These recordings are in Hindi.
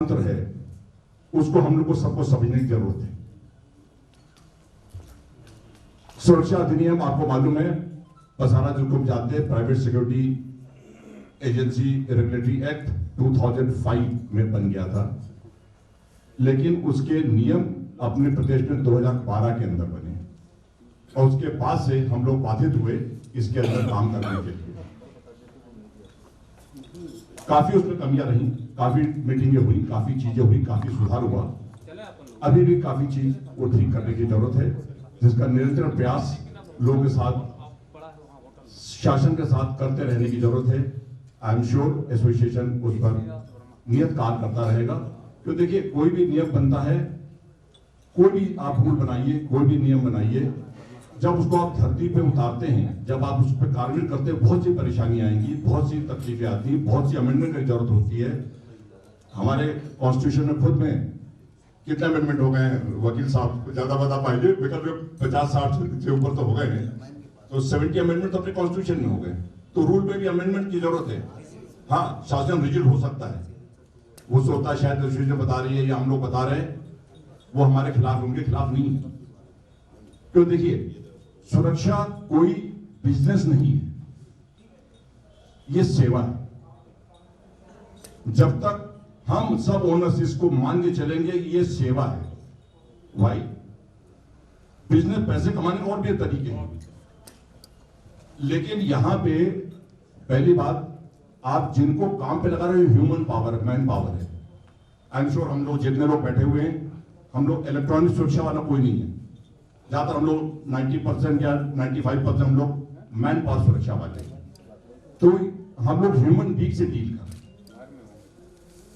तंत्र है उसको हम लोग को सबको समझने की जरूरत है। सुरक्षा अधिनियम आपको मालूम है, पसारा जिनको जानते हैं, private security agency regulatory act 2005 में बन गया था, लेकिन उसके नियम अपने प्रदेश में 2012 के अंदर बने और उसके बाद से हम लोग बाधित हुए इसके अंदर काम करने के लिए। काफी उसमें कमियां रही, काफी मीटिंगें हुई, काफी चीजें हुई, काफी सुधार हुआ। अभी भी काफी चीज को ठीक करने की जरूरत है, जिसका निरंतर प्रयास लोगों के साथ, शासन के साथ करते रहने की जरूरत है। आई एम श्योर एसोसिएशन उस पर नियत कार्य करता रहेगा। क्यों देखिए, कोई भी नियम बनता है, कोई भी आप रूल बनाइए, कोई भी नियम बनाइए, जब उसको आप धरती पे उतारते हैं, जब आप उस पर कार्यान्वित करते हैं, बहुत सी परेशानियां आएंगी, बहुत सी तकलीफें आती हैं, बहुत सी अमेंडमेंट की जरूरत होती है। हमारे कॉन्स्टिट्यूशन में खुद में कितने अमेंडमेंट हो गए हैं, वकील साहब ज्यादा बता पाएंगे, बिकॉज 50-60 से ऊपर तो हो गए हैं, तो 70 अमेंडमेंट तो अपने कॉन्स्टिट्यूशन में हो गए। तो रूल में भी अमेंडमेंट की जरूरत है। हाँ, शासन रिजिड हो सकता है, वो सोचता है शायद एसोसिएशन बता रही है या हम लोग बता रहे हैं, वो हमारे खिलाफ, उनके खिलाफ नहीं है। क्यों देखिए, सुरक्षा कोई बिजनेस नहीं है, ये सेवा है। जब तक हम सब ओनर्स इसको मान के चलेंगे ये सेवा है भाई। बिजनेस पैसे कमाने के और भी तरीके हैं, लेकिन यहां पे पहली बात, आप जिनको काम पे लगा रहे हो ह्यूमन पावर, मैन पावर है। आई एम श्योर हम लोग जितने लोग बैठे हुए हैं, हम लोग इलेक्ट्रॉनिक सुरक्षा वाला कोई नहीं है। ज्यादातर हम लोग 90% या 95% हम लोग मैन पावर सुरक्षा वाले हैं। तो हम लोग ह्यूमन बीइंग से डील करते हैं।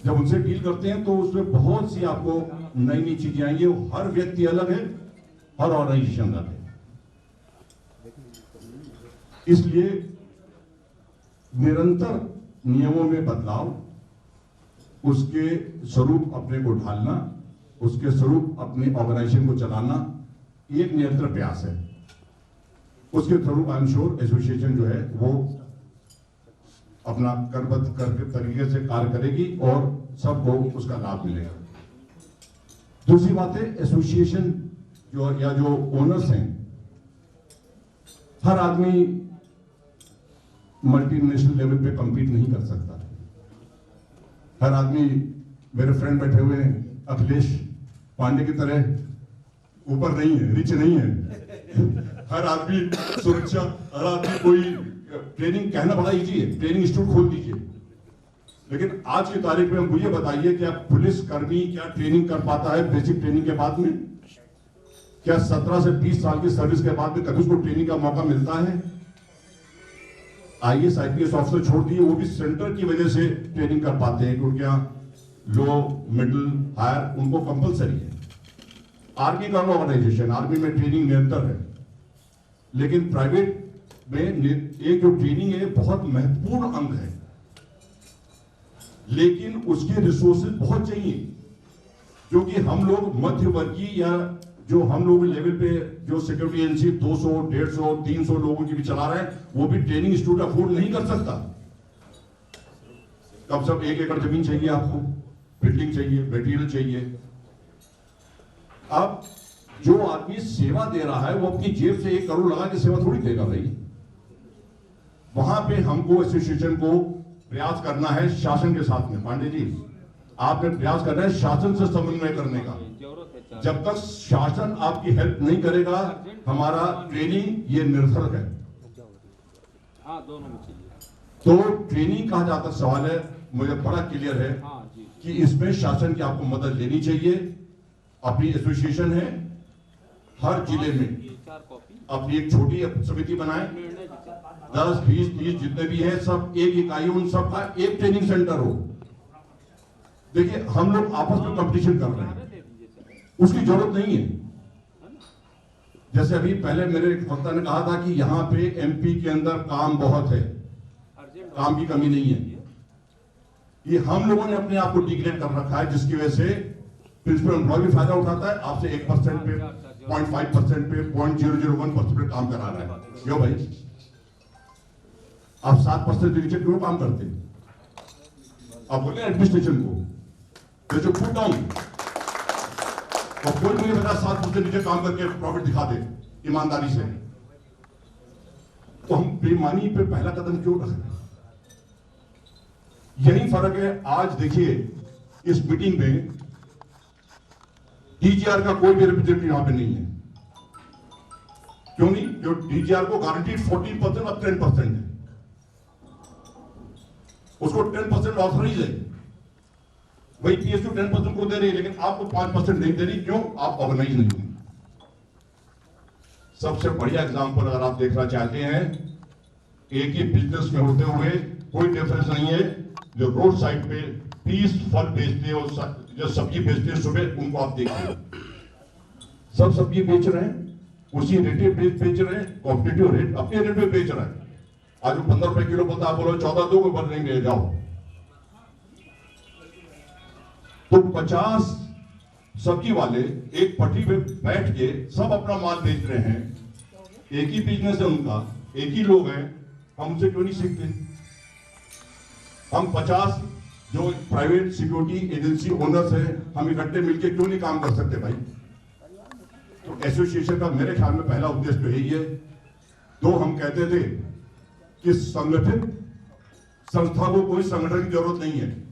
जब उनसे डील करते हैं तो उसमें बहुत सी आपको नई नई चीजें आएंगी। हर व्यक्ति अलग है, हर ऑर्गेनाइजेशन अलग है, इसलिए निरंतर नियमों में बदलाव, उसके स्वरूप अपने को ढालना, उसके स्वरूप अपने ऑर्गेनाइजेशन को चलाना, ये एक निरंतर प्रयास है। उसके through I am sure association जो है वो अपना करबद्ध करके तरीके से कार्य करेगी और सबको उसका लाभ मिलेगा। दूसरी बात है, एसोसिएशन जो या जो ओनर्स हैं, हर आदमी मल्टीनेशनल लेवल पे compete नहीं कर सकता। हर आदमी, मेरे फ्रेंड बैठे हुए हैं अखिलेश पांडे की तरह ऊपर नहीं है, रिच नहीं है। हर आदमी सुरक्षा, हर आदमी कोई ट्रेनिंग, कहना बड़ा इजी है, ट्रेनिंग इंस्टीट्यूट खोल दीजिए, लेकिन आज की तारीख में हमको ये बताइए कि आप पुलिस कर्मी क्या ट्रेनिंग कर पाता है बेसिक ट्रेनिंग के बाद में? क्या 17 से 20 साल की सर्विस के बाद में कभी उसको ट्रेनिंग का मौका मिलता है? आईएएस आईपीएस ऑफिसर छोड़ दिए, वो भी सेंटर की वजह से ट्रेनिंग कर पाते हैं क्योंकि लो, मिडिल, हायर उनको कंपलसरी है। आर्मी का ऑर्गेनाइजेशन, आर्मी में ट्रेनिंग निरंतर है, लेकिन प्राइवेट में एक जो ट्रेनिंग है बहुत महत्वपूर्ण अंग है, लेकिन उसके रिसोर्सेज बहुत चाहिए। जो कि हम लोग मध्यवर्गीय या जो हम लोग लेवल पे जो सिक्योरिटी एजेंसी 200, 150, 300 लोगों की भी चला रहे हैं, वो भी ट्रेनिंग इंस्टीट्यूट अफोर्ड नहीं कर सकता। कम से कम 1 एकड़ जमीन चाहिए आपको, बिल्डिंग चाहिए, मटेरियल चाहिए। अब जो आदमी सेवा दे रहा है वो अपनी जेब से 1 करोड़ लगा के सेवा थोड़ी देगा भाई। वहां पे हमको एसोसिएशन को प्रयास करना है शासन के साथ में। पांडे जी, आपने प्रयास करना है शासन से समन्वय करने का। जब तक शासन आपकी हेल्प नहीं करेगा, हमारा ट्रेनिंग ये निरर्थक है। तो ट्रेनिंग का जहां तक सवाल है, मुझे बड़ा क्लियर है कि इसमें शासन की आपको मदद लेनी चाहिए। अपनी एसोसिएशन है, हर जिले में अपनी एक छोटी समिति बनाए, 10, 20, 30 जितने भी हैं, सब एक इकाई, उन सबका एक ट्रेनिंग सेंटर हो। देखिए, हम लोग आपस में कंपटीशन कर रहे हैं, उसकी जरूरत नहीं है। जैसे अभी पहले मेरे एक वक्ता ने कहा था कि यहाँ पे एमपी के अंदर काम बहुत है, काम की कमी नहीं है। ये हम लोगों ने अपने आप को डिग्रेड कर रखा है, जिसकी वजह से प्रिंसिपल एम्प्लॉय भी फायदा उठाता है, आपसे 1% पे, 0.5% पे, 0.001% पे काम करा रहा है। क्यों भाई, आप 7% नीचे क्यों काम करते? आप बोले एडमिनिस्ट्रेशन को जो पुट डाउन, और कोई मुझे 50-60% नीचे काम करके प्रॉफिट दिखा दे ईमानदारी से, तो हम बेईमानी पे पहला कदम क्यों रख रहे हैं? यही फर्क है। आज देखिए इस मीटिंग में डीजीआर का कोई भी रिप्रेजेंटेटिव यहां पे नहीं है। क्यों नहीं? जो डीजीआर को गारंटीड 14% अब 10% है, उसको 10% ऑथराइज है। वही पीएसयू 10% को दे रही है, लेकिन आपको 5% नहीं दे रही। क्यों? आप ऑर्गेनाइज नहीं है। सबसे बढ़िया एग्जांपल अगर आप देखना चाहते हैं, एक ही बिजनेस में होते हुए कोई डिफरेंस नहीं है। जो रोड साइड पे 30 फल बेचते हैं और जो सब्जी बेचते हैं सुबह, उनको आप देखिए, सब सब्जी बेच रहे हैं, उसी रेट बेच रहे हैं, कॉम्पिटिटिव रेट अपने रेट पे बेच रहे हैं। आज 15 रुपए किलो बोलता, आप बोलो 14 दो, कोई बंद नहीं ले जाओ। तो 50 सब्जी वाले एक पटरी पे बैठ के सब अपना माल बेच रहे हैं। एक ही बिजनेस है उनका, एक ही लोग हैं, हम उनसे क्यों नहीं सीखते? हम 50 जो प्राइवेट सिक्योरिटी एजेंसी ओनर्स हैं, हम इकट्ठे मिलकर क्यों नहीं काम कर सकते भाई? तो एसोसिएशन का मेरे ख्याल में पहला उद्देश्य तो यही है। तो हम कहते थे कि संगठित संस्था को कोई संगठन की जरूरत नहीं है,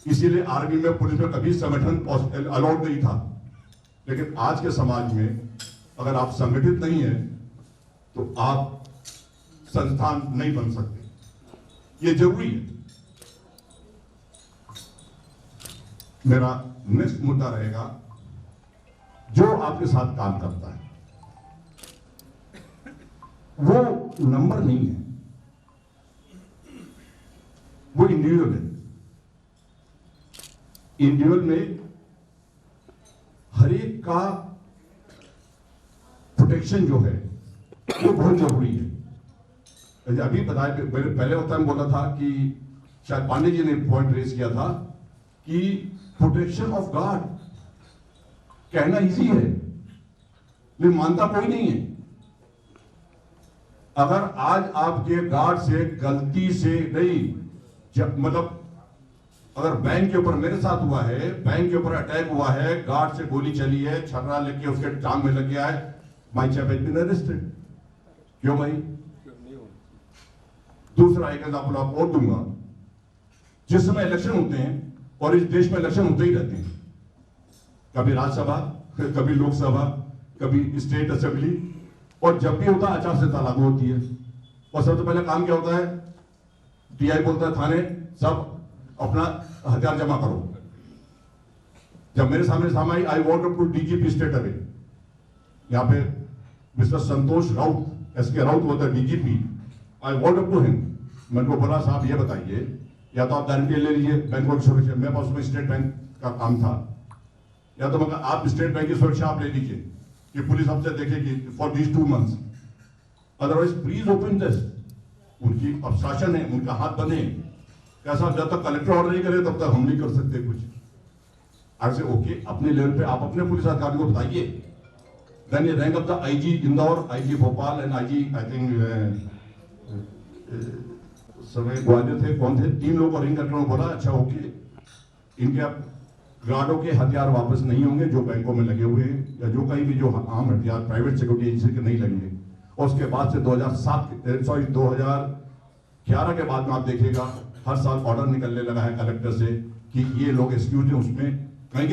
इसीलिए आर्मी में, पुलिस में कभी संगठन अलाउड नहीं था। लेकिन आज के समाज में अगर आप संगठित नहीं है तो आप संस्थान नहीं बन सकते, ये जरूरी है। मेरा नेक्स्ट मुद्दा रहेगा, जो आपके साथ काम करता है वो नंबर नहीं है, वो इंडिविजुअल है। इंडिविजुअल में हर एक का प्रोटेक्शन जो है वो बहुत जरूरी है। अभी बताया, पहले वक्त में बोला था कि शायद पांडे जी ने पॉइंट रेज किया था कि प्रोटेक्शन ऑफ गॉड कहना इजी है, लेकिन मानता कोई नहीं है। अगर आज आपके गार्ड से गलती से नहीं, जब मतलब अगर बैंक के ऊपर, मेरे साथ हुआ है, बैंक के ऊपर अटैक हुआ है, गार्ड से गोली चली है, छर्रा लेके उसके टांग में लग गया है, my chief has been arrested. क्यों भाई? दूसरा एक एग्जाम्पल आप और दूंगा। जिस समय इलेक्शन होते हैं, और इस देश में इलेक्शन होते ही रहते हैं, कभी राज्यसभा, कभी लोकसभा, कभी स्टेट असेंबली, और जब भी होता है आचार संहिता लागू होती है। और सबसे पहले काम क्या होता है? टीआई बोलता है थाने सब अपना हथियार जमा करो। जब मेरे सामने आई, I want to DGP state away, यहाँ पे मिस्टर संतोष राउत, एसके राउत होता है DGP, I want to him. मैंने को बोला साहब ये बताइए, या तो आप गारंटी ले लीजिए बैंकों की सुरक्षा, मेरे पास उसमें स्टेट बैंक का काम था, या तो मगर आप स्टेट बैंक की सुरक्षा आप ले लीजिए कि पुलिस हमसे देखेगी for these 2 months, otherwise please open this. उनकी प्रशासन है, उनका हाथ बने। कैसा? जब तक कलेक्टर ऑर्डर नहीं करे तब तक हम नहीं कर सकते कुछ। ऐसे ओके, अपने लेवल पे आप अपने पुलिस अधिकारी को बताइए। देन ये rank of the IG Indore, IG Bhopal and IG I think समय ग्वालियर थे, कौन थे, 3 लोगों को रिंग करके बोला अच्छा ओके, इनके गार्डों के हथियार वापस नहीं होंगे जो बैंकों में लगे हुए हैं, या जो कहीं भी जो आम हथियार प्राइवेट सिक्योरिटी एजेंसी के नहीं लगेंगे। और उसके बाद से 2011 के बाद में आप देखिएगा हर साल ऑर्डर निकलने लगा है कलेक्टर से कि ये लोग एक्सक्यूज हैं। उसमें कहीं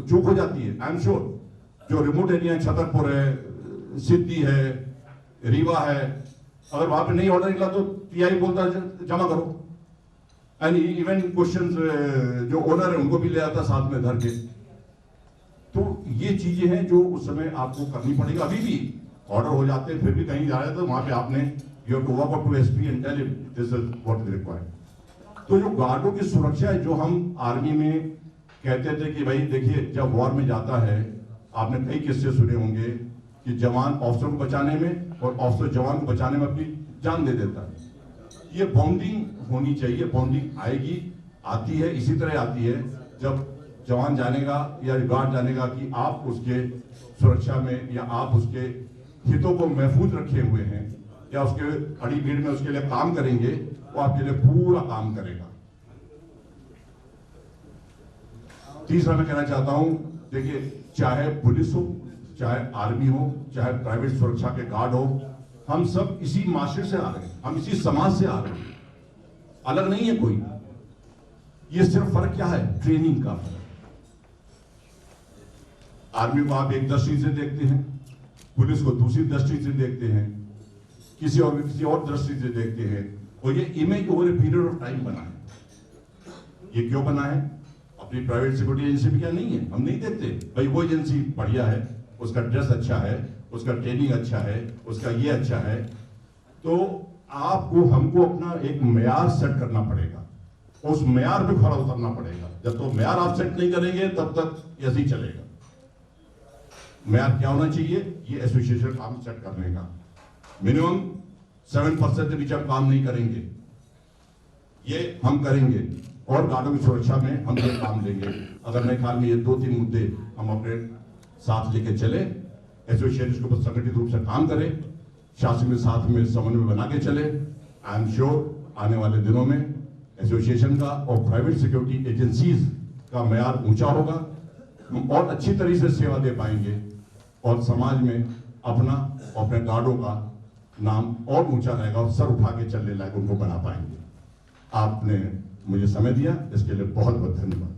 चूक हो जाती है, आई एम श्योर। जो रिमोट एरिया छतरपुर है, सिद्धि है, रीवा है, अगर वहां पे नहीं ऑर्डर निकला तो टीआई बोलता जमा करो। एंड इवन क्वेश्चंस जो ओनर है उनको भी ले आता साथ में धर के। तो ये चीजें हैं जो उस समय आपको करनी पड़ेगी। अभी भी ऑर्डर हो जाते हैं, फिर भी कहीं जा रहे तो वहां पे आपने you have to walk up to SP and tell him this is what is required. तो जो गार्डों की सुरक्षा है, जो हम आर्मी में कहते थे कि भाई देखिए जब वॉर में जाता है, आपने कई किस्से सुने होंगे कि जवान ऑफिसर को बचाने में और ऑफिसर जवान को बचाने में अपनी जान दे देता है। ये बॉन्डिंग होनी चाहिए, बॉन्डिंग आएगी, आती है, इसी तरह आती है जब जवान जानेगा या गार्ड जानेगा कि आप उसके सुरक्षा में या आप उसके हितों को महफूज रखे हुए हैं, या उसके अड़ी भीड़ में उसके लिए काम करेंगे, वो आपके लिए पूरा काम करेगा। तीसरा मैं कहना चाहता हूं, देखिए, चाहे पुलिस हो, चाहे आर्मी हो, चाहे प्राइवेट सुरक्षा के गार्ड हो, हम सब इसी माशरे से आ रहे हैं, हम इसी समाज से आ रहे हैं, अलग नहीं है कोई। ये सिर्फ फर्क क्या है? ट्रेनिंग का फर्क। आर्मी को आप एक दृष्टि से देखते हैं, पुलिस को दूसरी दृष्टि से देखते हैं, किसी और दृष्टि से देखते हैं, और ये image over a period of time बना है। ये क्यों बना है? अपनी प्राइवेट सिक्योरिटी एजेंसी भी क्या नहीं है? हम नहीं देखते भाई वो एजेंसी बढ़िया है, उसका ड्रेस अच्छा है, उसका ट्रेनिंग अच्छा है, उसका ये अच्छा है। तो आपको हमको अपना एक मेयार सेट करना पड़ेगा, उस मेयार पे खड़ा उतरना पड़ेगा। जब तो मेयार आप सेट नहीं करेंगे तब तक ऐसे ही चलेगा। मेयार क्या होना चाहिए? ये एसोसिएशन काम सेट करने का मिनिमम 7% के नीचे हम काम नहीं करेंगे, ये हम करेंगे। और गार्डों की सुरक्षा में हम ये काम लेंगे। अगर मेरे ख्याल में ये 2-3 मुद्दे हम अपने साथ लेके चले, एसोसिएशन के ऊपर संगठित रूप से काम करें, शासन के साथ में समन्वय बना के चले, आई एम श्योर आने वाले दिनों में एसोसिएशन का और प्राइवेट सिक्योरिटी एजेंसीज का मेयार ऊंचा होगा, हम और अच्छी तरीके से सेवा दे पाएंगे और समाज में अपने गार्डों का नाम और ऊंचा रहेगा और सर उठा के चलने लायक उनको बना पाएंगे। आपने मुझे समय दिया, इसके लिए बहुत बहुत धन्यवाद।